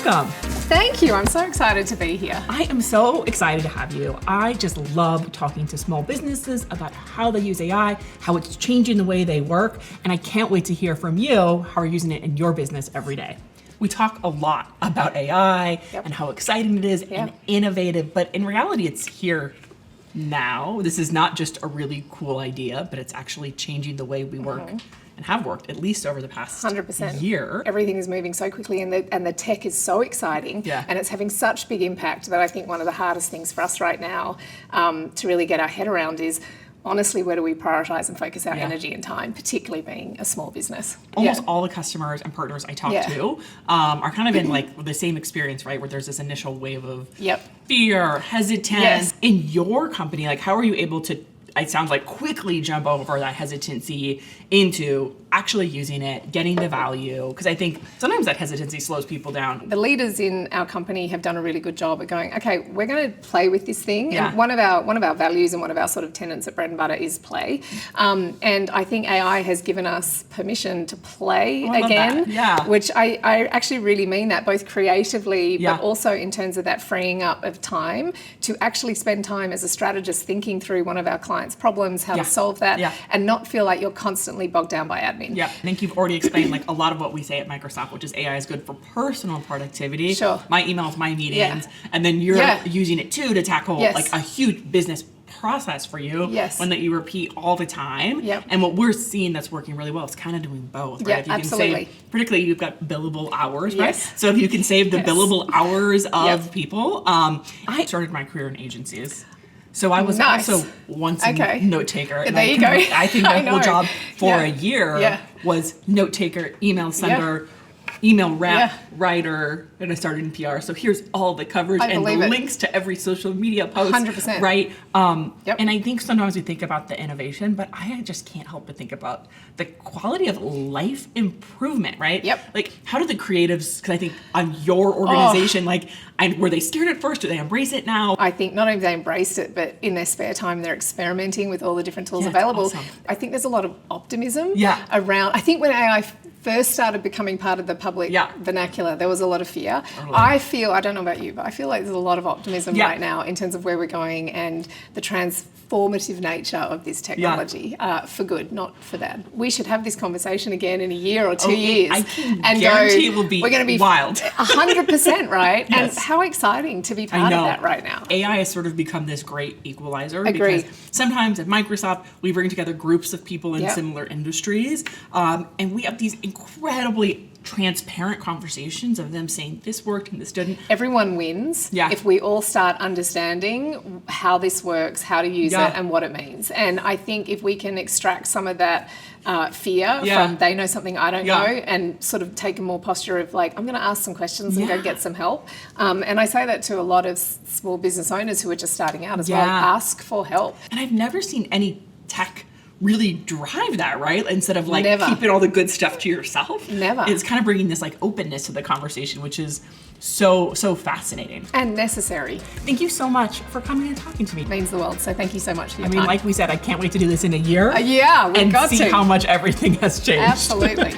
welcome. Thank you. I'm so excited to be here. I am so excited to have you. I just love talking to small businesses about how they use AI, how it's changing the way they work, and I can't wait to hear from you how you're using it in your business every day. We talk a lot about AI and how exciting it is and innovative, but in reality, it's here now. This is not just a really cool idea, but it's actually changing the way we work and have worked, at least over the past 100%. year. Everything is moving so quickly and the tech is so exciting and it's having such big impact that I think one of the hardest things for us right now to really get our head around is, honestly, where do we prioritize and focus our energy and time, particularly being a small business? Almost all the customers and partners I talk to are kind of in like the same experience, right? Where there's this initial wave of fear, hesitance. In your company, like how are you able to, it sounds like, quickly jump over that hesitancy into actually using it, getting the value? Because I think sometimes that hesitancy slows people down. The leaders in our company have done a really good job at going, okay, we're going to play with this thing. And one of our values and one of our sort of tenets at Bread and Butter is play. And I think AI has given us permission to play again, which I actually really mean that, both creatively, but also in terms of that freeing up of time to actually spend time as a strategist thinking through one of our clients' problems, how to solve that, and not feel like you're constantly bogged down by admin. Yeah, I think you've already explained like a lot of what we say at Microsoft, which is AI is good for personal productivity. Sure. My emails, my meetings, and then you're using it too to tackle like a huge business process for you, one that you repeat all the time. And what we're seeing that's working really well is kind of doing both, right? If you absolutely. Can save, particularly you've got billable hours, right? So if you can save the billable hours of people, I started my career in agencies. So I was also once a note taker. And there you go. I think my whole job for a year was note taker, email sender, email rep, writer, and I started in PR. So here's all the coverage and the links to every social media post. 100%. Right? And I think sometimes we think about the innovation, but I just can't help but think about the quality of life improvement, right? Like, how do the creatives, because I think on your organization, were they scared at first? Do they embrace it now? I think not only they embraced it, but in their spare time, they're experimenting with all the different tools available. Awesome. I think there's a lot of optimism around. I think when AI first started becoming part of the public vernacular, there was a lot of fear. I don't know about you, but I feel like there's a lot of optimism right now in terms of where we're going and the transformative nature of this technology, for good, not for bad. We should have this conversation again in a year or 2 years. I can guarantee it will be wild. 100%, right? And how exciting to be part of that right now. AI has sort of become this great equalizer because sometimes at Microsoft, we bring together groups of people in similar industries, and we have these incredibly transparent conversations of them saying this worked and this didn't. Everyone wins if we all start understanding how this works, how to use it, and what it means. And I think if we can extract some of that fear from they know something I don't know, and sort of take a more posture of like, I'm going to ask some questions and go get some help. And I say that to a lot of small business owners who are just starting out as well. Ask for help. And I've never seen any tech really drive that, right? Instead of like keeping all the good stuff to yourself. It's kind of bringing this like openness to the conversation, which is so fascinating. And necessary. Thank you so much for coming and talking to me. It means the world. So thank you so much for your time. I mean, like we said, I can't wait to do this in a year. We've got to. And see how much everything has changed. Absolutely.